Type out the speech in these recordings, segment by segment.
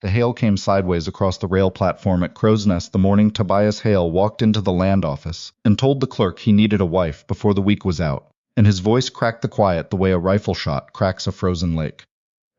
The hail came sideways across the rail platform at Crow's Nest the morning Tobias Hale walked into the land office and told the clerk he needed a wife before the week was out, and his voice cracked the quiet the way a rifle shot cracks a frozen lake.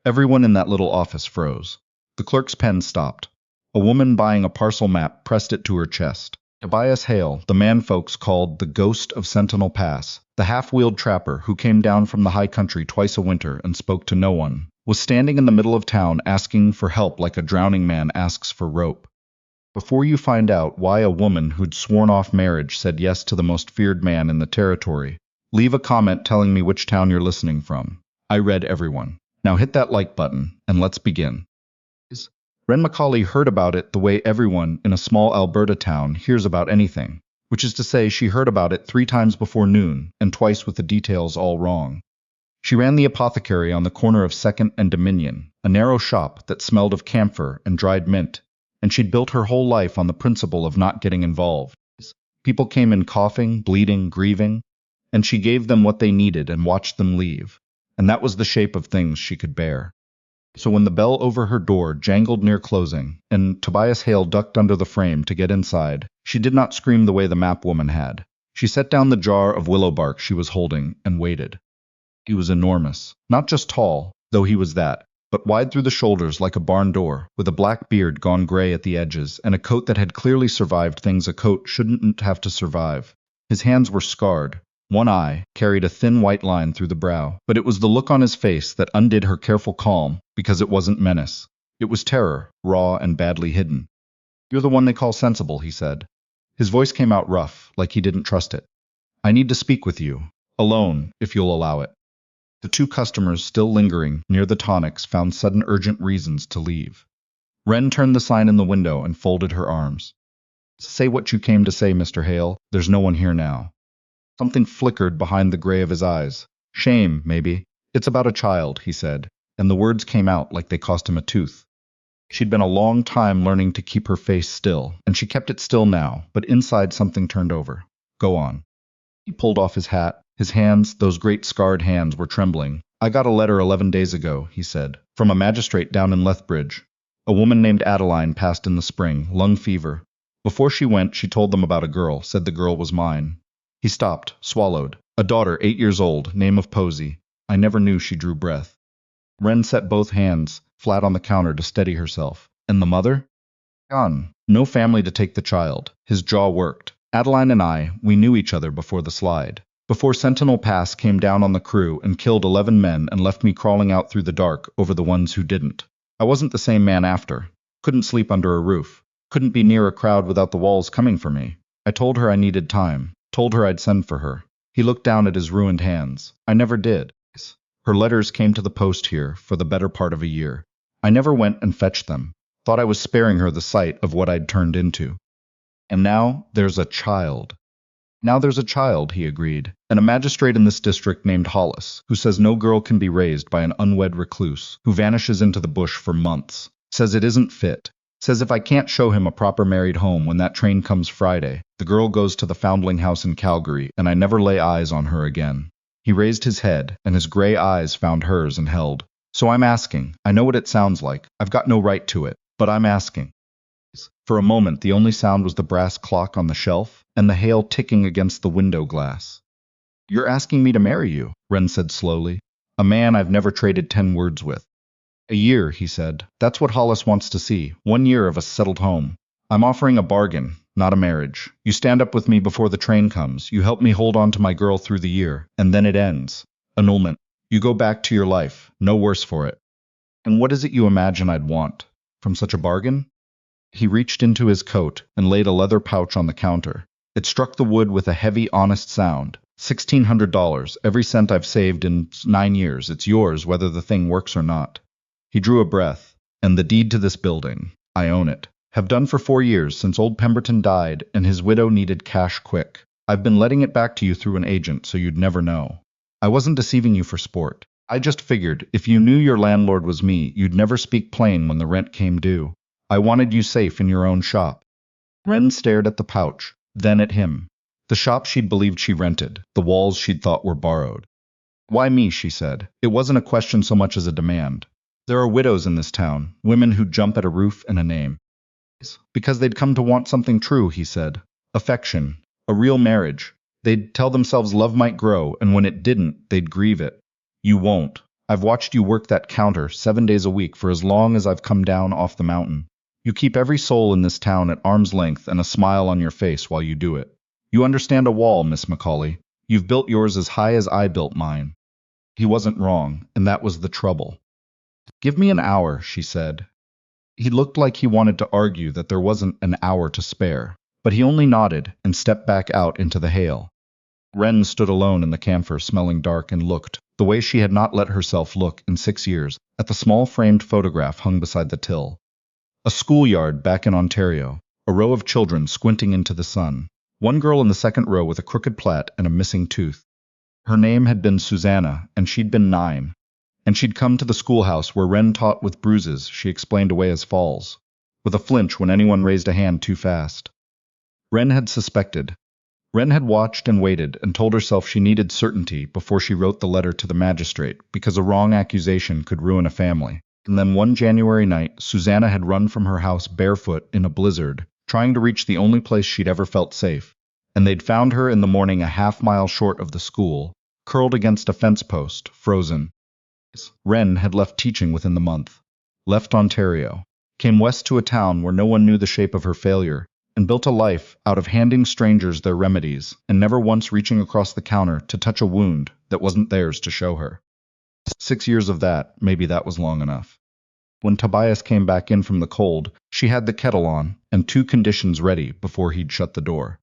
Everyone in that little office froze. The clerk's pen stopped. A woman buying a parcel map pressed it to her chest. Tobias Hale, the man folks called the Ghost of Sentinel Pass, the half-wheeled trapper who came down from the high country twice a winter and spoke to no one, was standing in the middle of town asking for help like a drowning man asks for rope. Before you find out why a woman who'd sworn off marriage said yes to the most feared man in the territory, leave a comment telling me which town you're listening from. I read everyone. Now hit that like button, and let's begin. Ren Macaulay heard about it the way everyone in a small Alberta town hears about anything, which is to say she heard about it 3 times before noon, and twice with the details all wrong. She ran the apothecary on the corner of 2nd and Dominion, a narrow shop that smelled of camphor and dried mint, and she'd built her whole life on the principle of not getting involved. People came in coughing, bleeding, grieving, and she gave them what they needed and watched them leave, and that was the shape of things she could bear. So when the bell over her door jangled near closing, and Tobias Hale ducked under the frame to get inside, she did not scream the way the map woman had. She set down the jar of willow bark she was holding and waited. He was enormous, not just tall, though he was that, but wide through the shoulders like a barn door, with a black beard gone gray at the edges, and a coat that had clearly survived things a coat shouldn't have to survive. His hands were scarred. One eye carried a thin white line through the brow, but it was the look on his face that undid her careful calm, because it wasn't menace. It was terror, raw and badly hidden. "You're the one they call sensible," he said. His voice came out rough, like he didn't trust it. "I need to speak with you. Alone, if you'll allow it." The 2 customers still lingering near the tonics found sudden urgent reasons to leave. Wren turned the sign in the window and folded her arms. "Say what you came to say, Mr. Hale. There's no one here now." Something flickered behind the gray of his eyes. "Shame, maybe. It's about a child," he said, and the words came out like they cost him a tooth. She'd been a long time learning to keep her face still, and she kept it still now, but inside something turned over. "Go on." He pulled off his hat. His hands, those great scarred hands, were trembling. "I got a letter 11 days ago," he said, "from a magistrate down in Lethbridge. A woman named Adeline passed in the spring, lung fever. Before she went, she told them about a girl, said the girl was mine." He stopped, swallowed. "A daughter, 8 years old, name of Posey. I never knew she drew breath." Wren set both hands flat on the counter to steady herself. "And the mother?" "Gone. No family to take the child." His jaw worked. "Adeline and I, we knew each other before the slide. Before Sentinel Pass came down on the crew and killed 11 men and left me crawling out through the dark over the ones who didn't. I wasn't the same man after. Couldn't sleep under a roof. Couldn't be near a crowd without the walls coming for me. I told her I needed time. Told her I'd send for her." He looked down at his ruined hands. "I never did. Her letters came to the post here for the better part of a year. I never went and fetched them. Thought I was sparing her the sight of what I'd turned into. And now there's a child." "Now there's a child," he agreed, "and a magistrate in this district named Hollis, who says no girl can be raised by an unwed recluse, who vanishes into the bush for months. Says it isn't fit. Says if I can't show him a proper married home when that train comes Friday, the girl goes to the foundling house in Calgary, and I never lay eyes on her again." He raised his head, and his gray eyes found hers and held. "So I'm asking. I know what it sounds like. I've got no right to it, but I'm asking." For a moment, the only sound was the brass clock on the shelf, and the hail ticking against the window glass. "You're asking me to marry you," Wren said slowly. "A man I've never traded 10 words with." "A year," he said. "That's what Hollis wants to see. 1 year of a settled home. I'm offering a bargain, not a marriage. You stand up with me before the train comes. You help me hold on to my girl through the year, and then it ends. Annulment. You go back to your life, no worse for it." "And what is it you imagine I'd want from such a bargain?" He reached into his coat and laid a leather pouch on the counter. It struck the wood with a heavy, honest sound. $1,600, every cent I've saved in 9 years. It's yours, whether the thing works or not." He drew a breath. "And the deed to this building. I own it. Have done for 4 years, since old Pemberton died and his widow needed cash quick. I've been letting it back to you through an agent, so you'd never know. I wasn't deceiving you for sport. I just figured, if you knew your landlord was me, you'd never speak plain when the rent came due. I wanted you safe in your own shop." Wren stared at the pouch, then at him. The shop she'd believed she rented, the walls she'd thought were borrowed. "Why me?" she said. It wasn't a question so much as a demand. There are widows in this town, women who jump at a roof and a name. Because they'd come to want something true, he said. Affection. A real marriage. They'd tell themselves love might grow, and when it didn't, they'd grieve it. You won't. I've watched you work that counter 7 days a week for as long as I've come down off the mountain. You keep every soul in this town at arm's length and a smile on your face while you do it. You understand a wall, Miss Macaulay. You've built yours as high as I built mine. He wasn't wrong, and that was the trouble. Give me an hour, she said. He looked like he wanted to argue that there wasn't an hour to spare, but he only nodded and stepped back out into the hail. Wren stood alone in the camphor, smelling dark, and looked, the way she had not let herself look in 6 years, at the small framed photograph hung beside the till. A schoolyard back in Ontario, a row of children squinting into the sun, one girl in the second row with a crooked plait and a missing tooth. Her name had been Susanna, and she'd been 9. And she'd come to the schoolhouse where Wren taught with bruises she explained away as falls, with a flinch when anyone raised a hand too fast. Wren had suspected. Wren had watched and waited and told herself she needed certainty before she wrote the letter to the magistrate, because a wrong accusation could ruin a family. And then one January night, Susanna had run from her house barefoot in a blizzard, trying to reach the only place she'd ever felt safe, and they'd found her in the morning a half-mile short of the school, curled against a fence post, frozen. Wren had left teaching within the month, left Ontario, came west to a town where no one knew the shape of her failure, and built a life out of handing strangers their remedies and never once reaching across the counter to touch a wound that wasn't theirs to show her. 6 years of that, maybe that was long enough. When Tobias came back in from the cold, she had the kettle on and 2 conditions ready before he'd shut the door.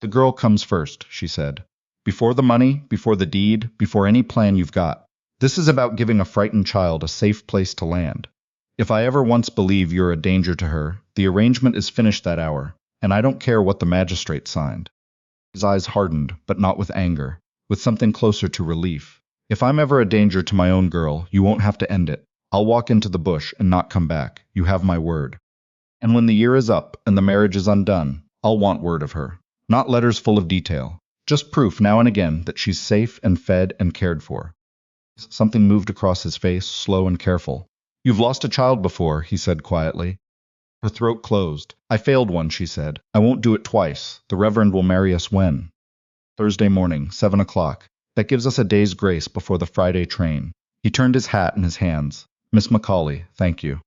The girl comes first, she said. Before the money, before the deed, before any plan you've got. This is about giving a frightened child a safe place to land. If I ever once believe you're a danger to her, the arrangement is finished that hour, and I don't care what the magistrate signed. His eyes hardened, but not with anger, with something closer to relief. If I'm ever a danger to my own girl, you won't have to end it. I'll walk into the bush and not come back. You have my word. And when the year is up and the marriage is undone, I'll want word of her. Not letters full of detail. Just proof now and again that she's safe and fed and cared for. Something moved across his face, slow and careful. You've lost a child before, he said quietly. Her throat closed. I failed one, she said. I won't do it twice. The Reverend will marry us when? Thursday morning, 7 o'clock. That gives us a day's grace before the Friday train. He turned his hat in his hands. Miss Macaulay, thank you.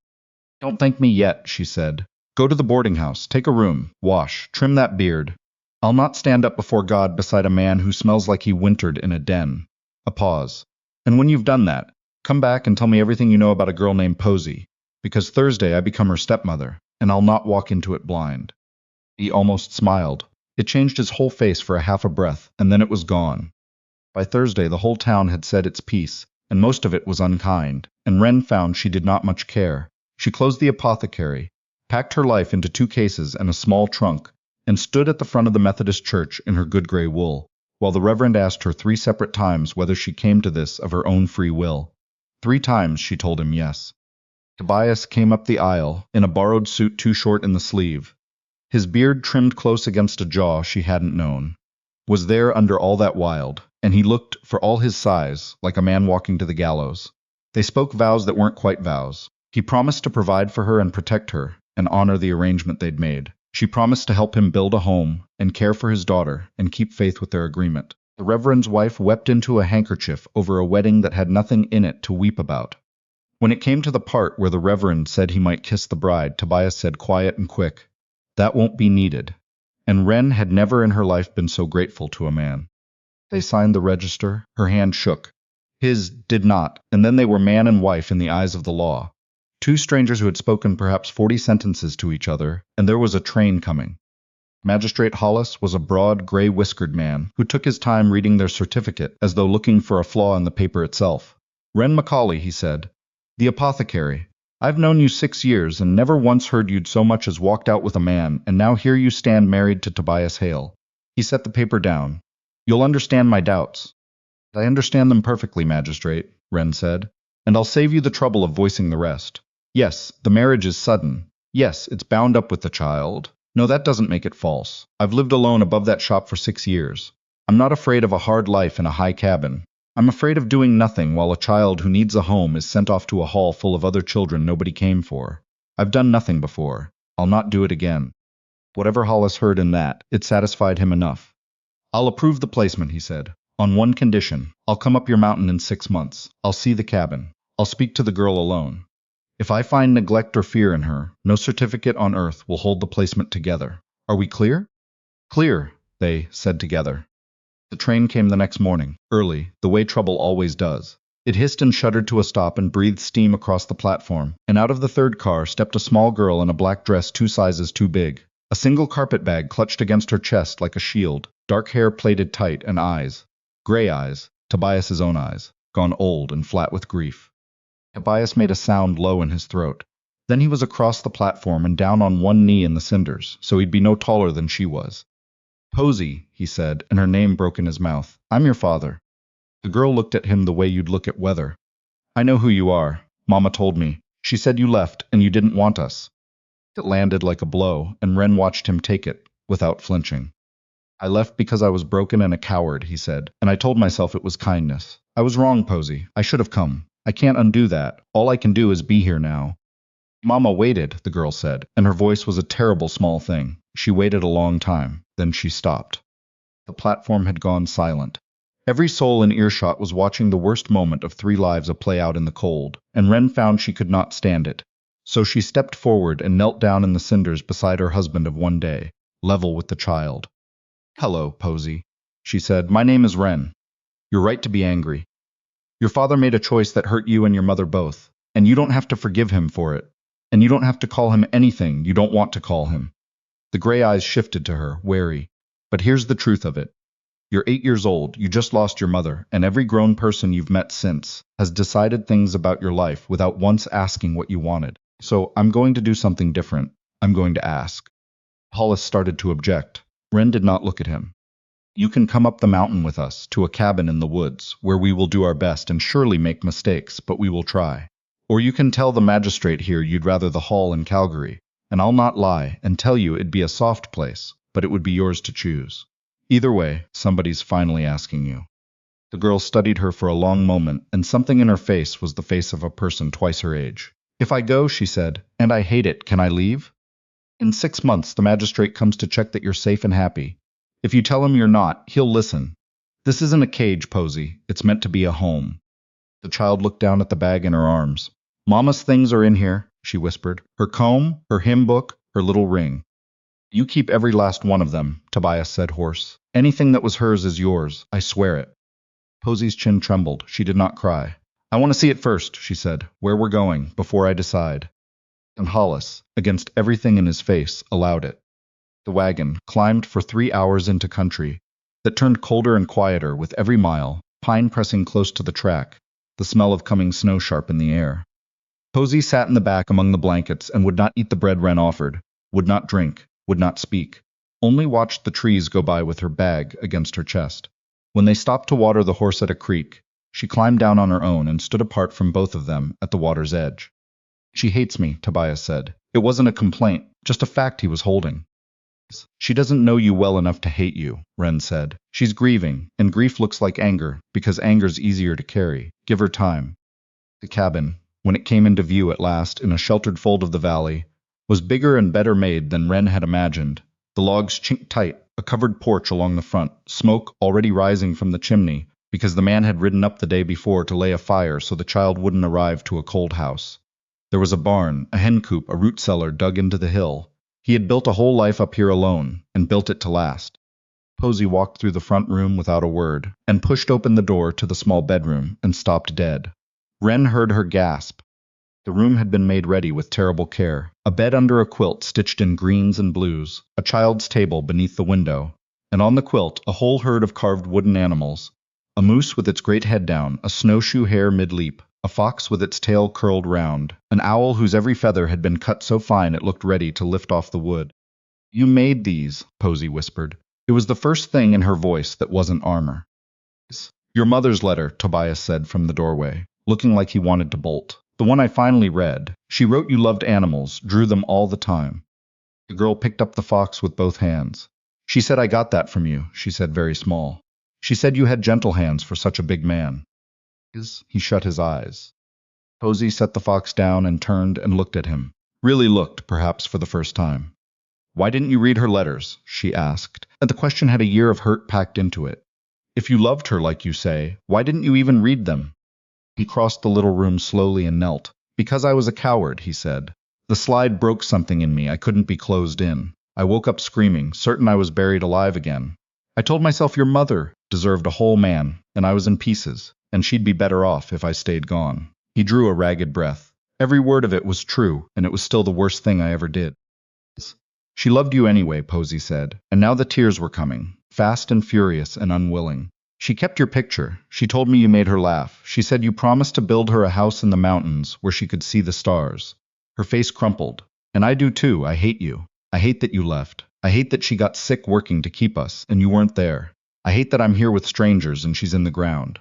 Don't thank me yet, she said. Go to the boarding house, take a room, wash, trim that beard. I'll not stand up before God beside a man who smells like he wintered in a den. A pause. And when you've done that, come back and tell me everything you know about a girl named Posey, because Thursday I become her stepmother, and I'll not walk into it blind. He almost smiled. It changed his whole face for a half a breath, and then it was gone. By Thursday the whole town had said its piece, and most of it was unkind, and Wren found she did not much care. She closed the apothecary, packed her life into 2 cases and a small trunk, and stood at the front of the Methodist church in her good gray wool, while the Reverend asked her 3 separate times whether she came to this of her own free will. 3 times she told him yes. Tobias came up the aisle, in a borrowed suit too short in the sleeve. His beard trimmed close against a jaw she hadn't known. Was there under all that wild, and he looked, for all his size, like a man walking to the gallows. They spoke vows that weren't quite vows. He promised to provide for her and protect her, and honor the arrangement they'd made. She promised to help him build a home, and care for his daughter, and keep faith with their agreement. The Reverend's wife wept into a handkerchief over a wedding that had nothing in it to weep about. When it came to the part where the Reverend said he might kiss the bride, Tobias said quiet and quick, "That won't be needed." And Wren had never in her life been so grateful to a man. They signed the register. Her hand shook. His did not, and then they were man and wife in the eyes of the law. 2 strangers who had spoken perhaps 40 sentences to each other, and there was a train coming. Magistrate Hollis was a broad, gray-whiskered man who took his time reading their certificate as though looking for a flaw in the paper itself. Wren Macaulay, he said. The apothecary. I've known you 6 years and never once heard you'd so much as walked out with a man, and now here you stand married to Tobias Hale. He set the paper down. You'll understand my doubts. I understand them perfectly, Magistrate, Wren said, and I'll save you the trouble of voicing the rest. Yes, the marriage is sudden. Yes, it's bound up with the child. No, that doesn't make it false. I've lived alone above that shop for 6 years. I'm not afraid of a hard life in a high cabin. I'm afraid of doing nothing while a child who needs a home is sent off to a hall full of other children nobody came for. I've done nothing before. I'll not do it again. Whatever Hollis heard in that, it satisfied him enough. I'll approve the placement, he said. On one condition. I'll come up your mountain in 6 months. I'll see the cabin. I'll speak to the girl alone. If I find neglect or fear in her, no certificate on earth will hold the placement together. Are we clear? Clear, they said together. The train came the next morning, early, the way trouble always does. It hissed and shuddered to a stop and breathed steam across the platform, and out of the third car stepped a small girl in a black dress 2 sizes too big. A single carpet bag clutched against her chest like a shield, dark hair plaited tight, and eyes. Gray eyes, Tobias's own eyes, gone old and flat with grief. Tobias made a sound low in his throat. Then he was across the platform and down on one knee in the cinders, so he'd be no taller than she was. Posy, he said, and her name broke in his mouth. I'm your father. The girl looked at him the way you'd look at weather. I know who you are. Mama told me. She said you left, and you didn't want us. It landed like a blow, and Wren watched him take it, without flinching. I left because I was broken and a coward, he said, and I told myself it was kindness. I was wrong, Posy. I should have come. I can't undo that. All I can do is be here now. Mama waited, the girl said, and her voice was a terrible small thing. She waited a long time. Then she stopped. The platform had gone silent. Every soul in earshot was watching the worst moment of 3 lives play out in the cold, and Wren found she could not stand it. So she stepped forward and knelt down in the cinders beside her husband of one day, level with the child. Hello, Posy, she said. My name is Wren. You're right to be angry. Your father made a choice that hurt you and your mother both, and you don't have to forgive him for it. And you don't have to call him anything you don't want to call him. The gray eyes shifted to her, wary. But here's the truth of it. You're 8 years old, you just lost your mother, and every grown person you've met since has decided things about your life without once asking what you wanted. So I'm going to do something different. I'm going to ask. Hollis started to object. Wren did not look at him. You can come up the mountain with us, to a cabin in the woods, where we will do our best and surely make mistakes, but we will try. Or you can tell the magistrate here you'd rather the hall in Calgary, and I'll not lie and tell you it'd be a soft place, but it would be yours to choose. Either way, somebody's finally asking you. The girl studied her for a long moment, and something in her face was the face of a person twice her age. If I go, she said, and I hate it, can I leave? In 6 months, the magistrate comes to check that you're safe and happy. If you tell him you're not, he'll listen. This isn't a cage, Posy. It's meant to be a home. The child looked down at the bag in her arms. Mama's things are in here, she whispered. Her comb, her hymn book, her little ring. You keep every last one of them, Tobias said hoarse. Anything that was hers is yours, I swear it. Posy's chin trembled. She did not cry. I want to see it first, she said, where we're going, before I decide. And Hollis, against everything in his face, allowed it. The wagon climbed for 3 hours into country that turned colder and quieter with every mile, pine pressing close to the track, the smell of coming snow sharp in the air. Posy sat in the back among the blankets and would not eat the bread Wren offered, would not drink, would not speak, only watched the trees go by with her bag against her chest. When they stopped to water the horse at a creek, she climbed down on her own and stood apart from both of them at the water's edge. She hates me, Tobias said. It wasn't a complaint, just a fact he was holding. She doesn't know you well enough to hate you, Wren said. She's grieving, and grief looks like anger, because anger's easier to carry. Give her time. The cabin, when it came into view at last in a sheltered fold of the valley, was bigger and better made than Wren had imagined. The logs chinked tight, a covered porch along the front, smoke already rising from the chimney, because the man had ridden up the day before to lay a fire so the child wouldn't arrive to a cold house. There was a barn, a hen coop, a root cellar dug into the hill. He had built a whole life up here alone, and built it to last. Posy walked through the front room without a word, and pushed open the door to the small bedroom, and stopped dead. Wren heard her gasp. The room had been made ready with terrible care. A bed under a quilt stitched in greens and blues, a child's table beneath the window, and on the quilt a whole herd of carved wooden animals. A moose with its great head down, a snowshoe hare mid-leap, a fox with its tail curled round, an owl whose every feather had been cut so fine it looked ready to lift off the wood. You made these, Posy whispered. It was the first thing in her voice that wasn't armor. Your mother's letter, Tobias said from the doorway, looking like he wanted to bolt. The one I finally read. She wrote you loved animals, drew them all the time. The girl picked up the fox with both hands. She said I got that from you, she said very small. She said you had gentle hands for such a big man. He shut his eyes. Posey set the fox down and turned and looked at him. Really looked, perhaps for the first time. Why didn't you read her letters? She asked, and the question had a year of hurt packed into it. If you loved her like you say, why didn't you even read them? He crossed the little room slowly and knelt. Because I was a coward, he said. The slide broke something in me. I couldn't be closed in. I woke up screaming, certain I was buried alive again. I told myself your mother deserved a whole man, and I was in pieces, and she'd be better off if I stayed gone. He drew a ragged breath. Every word of it was true, and it was still the worst thing I ever did. She loved you anyway, Posey said, and now the tears were coming, fast and furious and unwilling. She kept your picture. She told me you made her laugh. She said you promised to build her a house in the mountains where she could see the stars. Her face crumpled. And I do too. I hate you. I hate that you left. I hate that she got sick working to keep us, and you weren't there. I hate that I'm here with strangers and she's in the ground.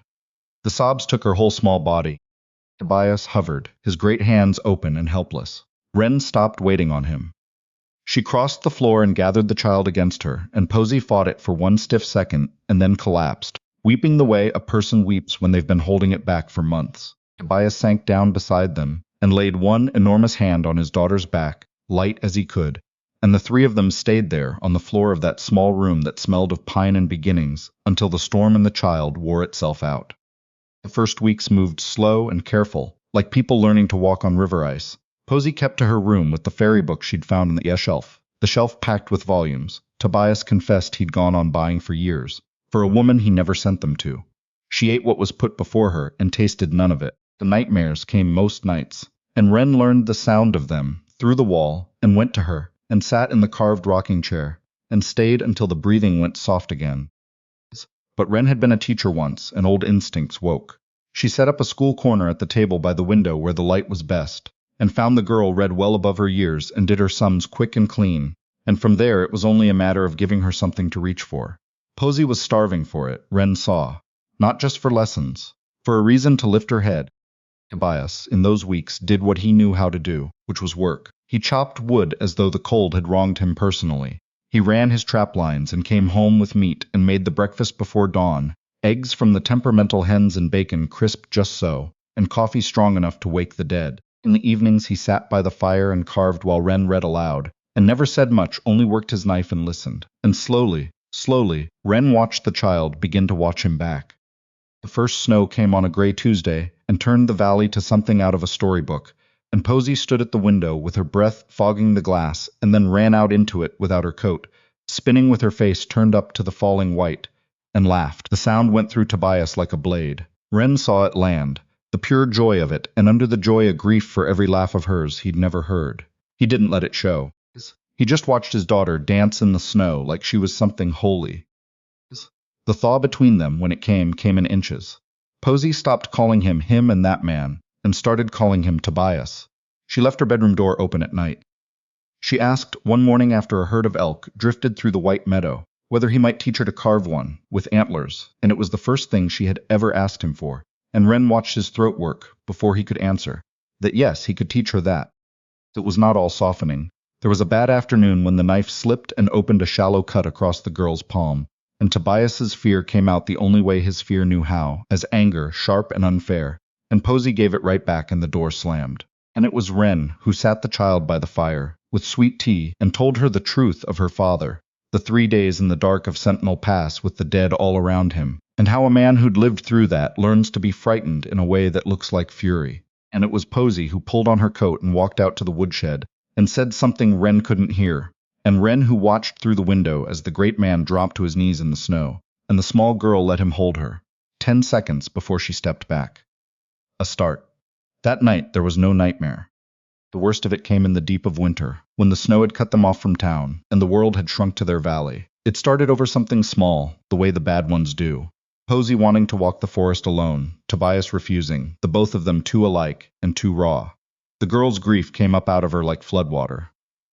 The sobs took her whole small body. Tobias hovered, his great hands open and helpless. Wren stopped waiting on him. She crossed the floor and gathered the child against her, and Posey fought it for one stiff second and then collapsed, weeping the way a person weeps when they've been holding it back for months. Tobias sank down beside them and laid one enormous hand on his daughter's back, light as he could, and the three of them stayed there on the floor of that small room that smelled of pine and beginnings until the storm and the child wore itself out. The first weeks moved slow and careful, like people learning to walk on river ice. Posey kept to her room with the fairy book she'd found on the shelf, the shelf packed with volumes. Tobias confessed he'd gone on buying for years, for a woman he never sent them to. She ate what was put before her and tasted none of it. The nightmares came most nights, and Wren learned the sound of them through the wall and went to her and sat in the carved rocking chair and stayed until the breathing went soft again. But Wren had been a teacher once, and old instincts woke. She set up a school corner at the table by the window where the light was best, and found the girl read well above her years and did her sums quick and clean, and from there it was only a matter of giving her something to reach for. Posey was starving for it, Wren saw. Not just for lessons, for a reason to lift her head. Tobias, in those weeks, did what he knew how to do, which was work. He chopped wood as though the cold had wronged him personally. He ran his trap lines and came home with meat and made the breakfast before dawn, eggs from the temperamental hens and bacon crisp just so, and coffee strong enough to wake the dead. In the evenings he sat by the fire and carved while Wren read aloud, and never said much, only worked his knife and listened. And slowly, Wren watched the child begin to watch him back. The first snow came on a gray Tuesday and turned the valley to something out of a storybook, and Posey stood at the window with her breath fogging the glass and then ran out into it without her coat, spinning with her face turned up to the falling white, and laughed. The sound went through Tobias like a blade. Wren saw it land, the pure joy of it, and under the joy a grief for every laugh of hers he'd never heard. He didn't let it show. He just watched his daughter dance in the snow like she was something holy. The thaw between them, when it came in inches. Posey stopped calling him and that man, and started calling him Tobias. She left her bedroom door open at night. She asked, one morning after a herd of elk drifted through the white meadow, whether he might teach her to carve one, with antlers, and it was the first thing she had ever asked him for. And Wren watched his throat work before he could answer, that yes, he could teach her that. It was not all softening. There was a bad afternoon when the knife slipped and opened a shallow cut across the girl's palm, and Tobias's fear came out the only way his fear knew how, as anger, sharp and unfair, and Posey gave it right back and the door slammed. And it was Wren who sat the child by the fire, with sweet tea, and told her the truth of her father, the 3 days in the dark of Sentinel Pass with the dead all around him, and how a man who'd lived through that learns to be frightened in a way that looks like fury. And it was Posey who pulled on her coat and walked out to the woodshed, and said something Wren couldn't hear, and Wren who watched through the window as the great man dropped to his knees in the snow, and the small girl let him hold her, 10 seconds before she stepped back. A start. That night there was no nightmare. The worst of it came in the deep of winter, when the snow had cut them off from town, and the world had shrunk to their valley. It started over something small, the way the bad ones do. Posey wanting to walk the forest alone, Tobias refusing, the both of them too alike and too raw. The girl's grief came up out of her like floodwater.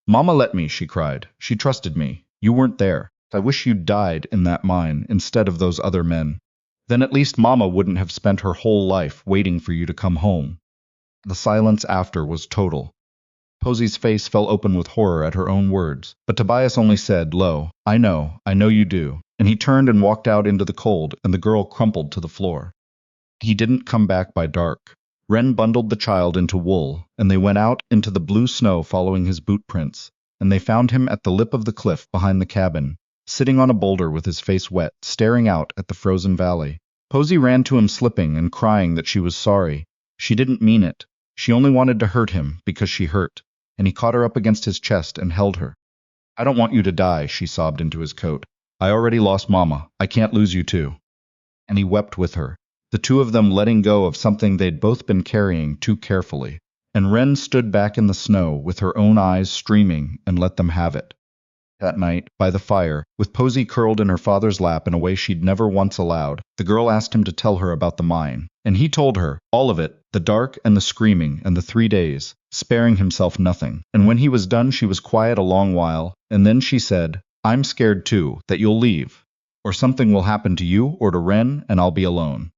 "Mama let me," she cried. "She trusted me. You weren't there. I wish you'd died in that mine instead of those other men. Then at least Mama wouldn't have spent her whole life waiting for you to come home." The silence after was total. Posey's face fell open with horror at her own words, but Tobias only said low, I know you do. and he turned and walked out into the cold, and the girl crumpled to the floor. He didn't come back by dark. Wren bundled the child into wool, and they went out into the blue snow following his boot prints, and they found him at the lip of the cliff behind the cabin, sitting on a boulder with his face wet, staring out at the frozen valley. Posy ran to him slipping and crying that she was sorry. She didn't mean it. She only wanted to hurt him because she hurt, and he caught her up against his chest and held her. I don't want you to die, she sobbed into his coat. I already lost Mama. I can't lose you too. And he wept with her, the two of them letting go of something they'd both been carrying too carefully. And Wren stood back in the snow with her own eyes streaming and let them have it. That night, by the fire, with Posy curled in her father's lap in a way she'd never once allowed, the girl asked him to tell her about the mine. And he told her, all of it, the dark and the screaming and the 3 days, sparing himself nothing. And when he was done, she was quiet a long while, and then she said, I'm scared too, that you'll leave. Or something will happen to you or to Wren, and I'll be alone.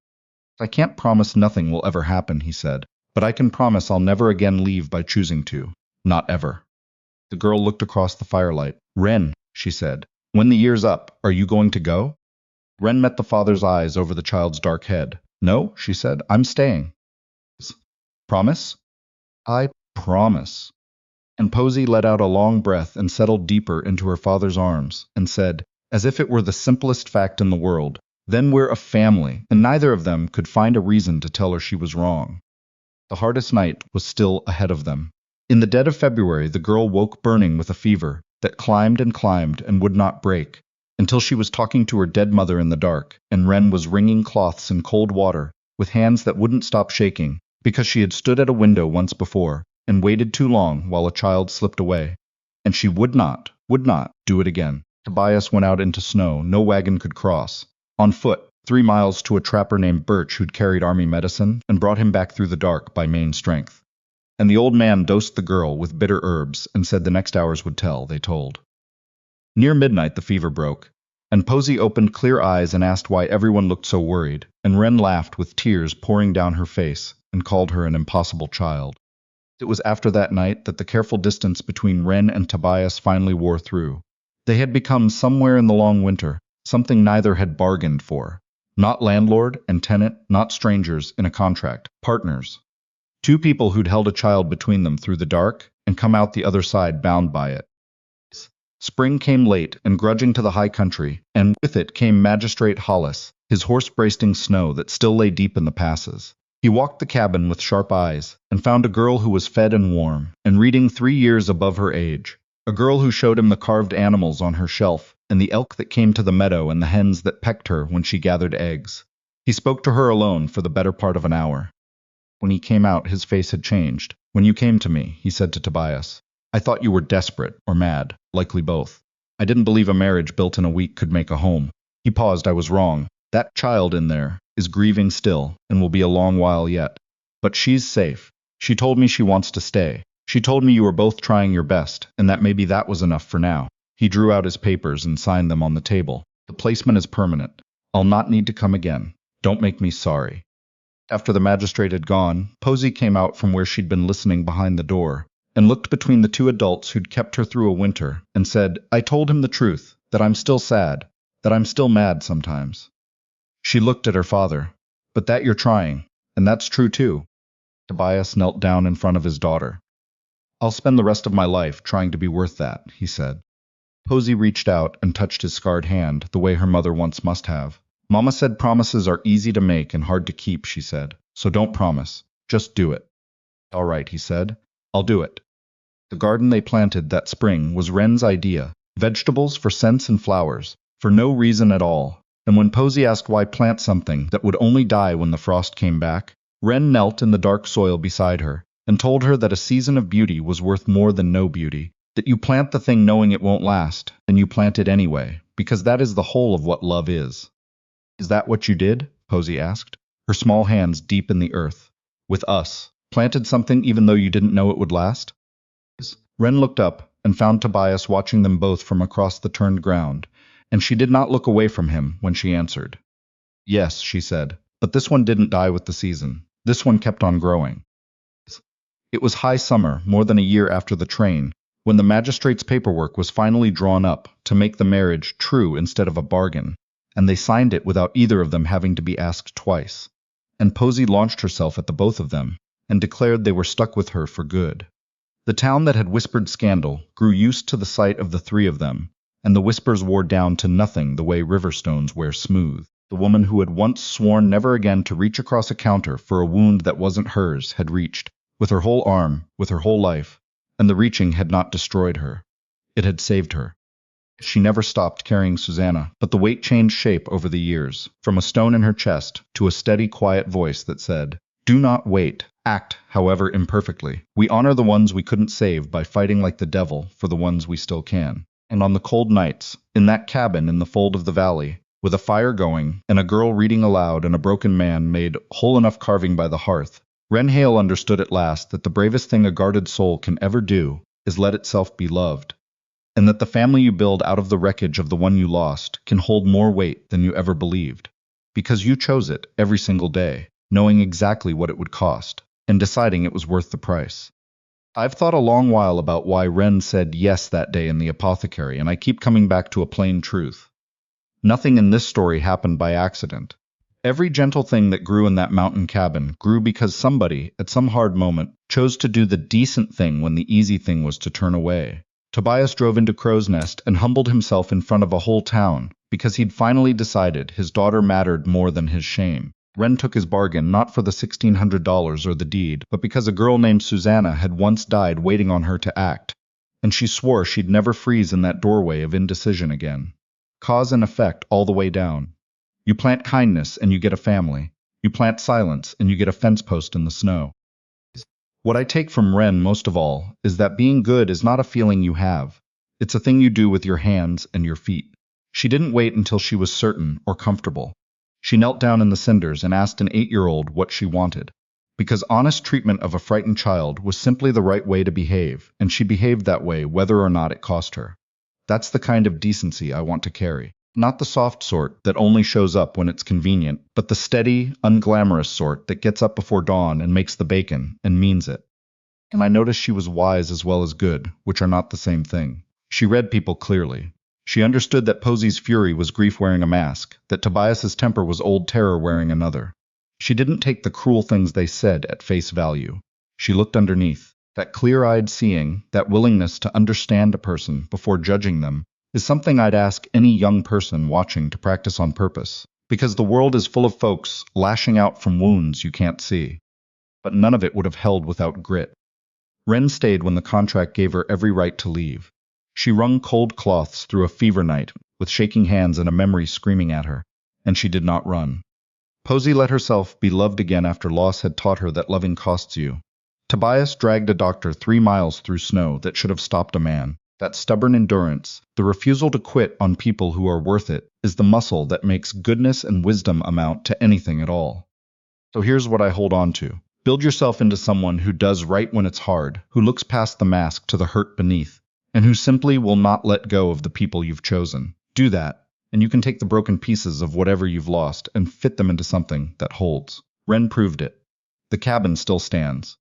I can't promise nothing will ever happen, he said, but I can promise I'll never again leave by choosing to. Not ever. The girl looked across the firelight. Wren, she said, when the year's up, are you going to go? Wren met the father's eyes over the child's dark head. No, she said, I'm staying. Promise? I promise. And Posy let out a long breath and settled deeper into her father's arms and said, as if it were the simplest fact in the world, then we're a family, and neither of them could find a reason to tell her she was wrong. The hardest night was still ahead of them. In the dead of February, the girl woke burning with a fever that climbed and would not break, until she was talking to her dead mother in the dark, and Wren was wringing cloths in cold water, with hands that wouldn't stop shaking, because she had stood at a window once before, and waited too long while a child slipped away. And she would not do it again. Tobias went out into snow no wagon could cross, on foot, 3 miles to a trapper named Birch who'd carried army medicine, and brought him back through the dark by main strength. And the old man dosed the girl with bitter herbs and said the next hours would tell, they told. Near midnight the fever broke, and Posy opened clear eyes and asked why everyone looked so worried, and Wren laughed with tears pouring down her face and called her an impossible child. It was after that night that the careful distance between Wren and Tobias finally wore through. They had become somewhere in the long winter, something neither had bargained for. Not landlord and tenant, not strangers in a contract, partners. 2 people who'd held a child between them through the dark and come out the other side bound by it. Spring came late and grudging to the high country, and with it came Magistrate Hollis, his horse bracing snow that still lay deep in the passes. He walked the cabin with sharp eyes, and found a girl who was fed and warm, and reading 3 years above her age. A girl who showed him the carved animals on her shelf, and the elk that came to the meadow and the hens that pecked her when she gathered eggs. He spoke to her alone for the better part of an hour. When he came out, his face had changed. When you came to me, he said to Tobias, I thought you were desperate or mad, likely both. I didn't believe a marriage built in a week could make a home. He paused. I was wrong. That child in there is grieving still and will be a long while yet. But she's safe. She told me she wants to stay. She told me you were both trying your best, and that maybe that was enough for now. He drew out his papers and signed them on the table. The placement is permanent. I'll not need to come again. Don't make me sorry. After the magistrate had gone, Posy came out from where she'd been listening behind the door, and looked between the 2 adults who'd kept her through a winter, and said, I told him the truth, that I'm still sad, that I'm still mad sometimes. She looked at her father. But that you're trying, and that's true too. Tobias knelt down in front of his daughter. I'll spend the rest of my life trying to be worth that, he said. Posy reached out and touched his scarred hand the way her mother once must have. Mama said promises are easy to make and hard to keep, she said. So don't promise. Just do it. All right, he said. I'll do it. The garden they planted that spring was Wren's idea. Vegetables for scents and flowers, for no reason at all. And when Posy asked why plant something that would only die when the frost came back, Wren knelt in the dark soil beside her and told her that a season of beauty was worth more than no beauty, that you plant the thing knowing it won't last, and you plant it anyway, because that is the whole of what love is. Is that what you did? Posy asked, her small hands deep in the earth. With us. Planted something even though you didn't know it would last? Wren looked up and found Tobias watching them both from across the turned ground, and she did not look away from him when she answered. Yes, she said, but this one didn't die with the season. This one kept on growing. It was high summer, more than a year after the train, When the magistrate's paperwork was finally drawn up to make the marriage true instead of a bargain, and they signed it without either of them having to be asked twice, and Posey launched herself at the both of them and declared they were stuck with her for good. The town that had whispered scandal grew used to the sight of the three of them, and the whispers wore down to nothing the way river stones wear smooth. The woman who had once sworn never again to reach across a counter for a wound that wasn't hers had reached, with her whole arm, with her whole life, and the reaching had not destroyed her. It had saved her. She never stopped carrying Susanna, but the weight changed shape over the years, from a stone in her chest to a steady, quiet voice that said, "Do not wait. Act, however imperfectly. We honor the ones we couldn't save by fighting like the devil for the ones we still can." And on the cold nights, in that cabin in the fold of the valley, with a fire going, and a girl reading aloud and a broken man made whole enough carving by the hearth, Wren Hale understood at last that the bravest thing a guarded soul can ever do is let itself be loved, and that the family you build out of the wreckage of the one you lost can hold more weight than you ever believed, because you chose it every single day, knowing exactly what it would cost, and deciding it was worth the price. I've thought a long while about why Wren said yes that day in the apothecary, and I keep coming back to a plain truth. Nothing in this story happened by accident. Every gentle thing that grew in that mountain cabin grew because somebody, at some hard moment, chose to do the decent thing when the easy thing was to turn away. Tobias drove into Crow's Nest and humbled himself in front of a whole town because he'd finally decided his daughter mattered more than his shame. Wren took his bargain not for the $1,600 or the deed, but because a girl named Susanna had once died waiting on her to act, and she swore she'd never freeze in that doorway of indecision again. Cause and effect all the way down. You plant kindness and you get a family. You plant silence and you get a fence post in the snow. What I take from Wren most of all is that being good is not a feeling you have. It's a thing you do with your hands and your feet. She didn't wait until she was certain or comfortable. She knelt down in the cinders and asked an 8-year-old what she wanted. Because honest treatment of a frightened child was simply the right way to behave, and she behaved that way whether or not it cost her. That's the kind of decency I want to carry. Not the soft sort that only shows up when it's convenient, but the steady, unglamorous sort that gets up before dawn and makes the bacon and means it. And I noticed she was wise as well as good, which are not the same thing. She read people clearly. She understood that Posey's fury was grief wearing a mask, that Tobias's temper was old terror wearing another. She didn't take the cruel things they said at face value. She looked underneath. That clear-eyed seeing, that willingness to understand a person before judging them, is something I'd ask any young person watching to practice on purpose, because the world is full of folks lashing out from wounds you can't see. But none of it would have held without grit. Wren stayed when the contract gave her every right to leave. She wrung cold cloths through a fever night, with shaking hands and a memory screaming at her, and she did not run. Posey let herself be loved again after loss had taught her that loving costs you. Tobias dragged a doctor 3 miles through snow that should have stopped a man. That stubborn endurance, the refusal to quit on people who are worth it, is the muscle that makes goodness and wisdom amount to anything at all. So here's what I hold on to. Build yourself into someone who does right when it's hard, who looks past the mask to the hurt beneath, and who simply will not let go of the people you've chosen. Do that, and you can take the broken pieces of whatever you've lost and fit them into something that holds. Wren proved it. The cabin still stands.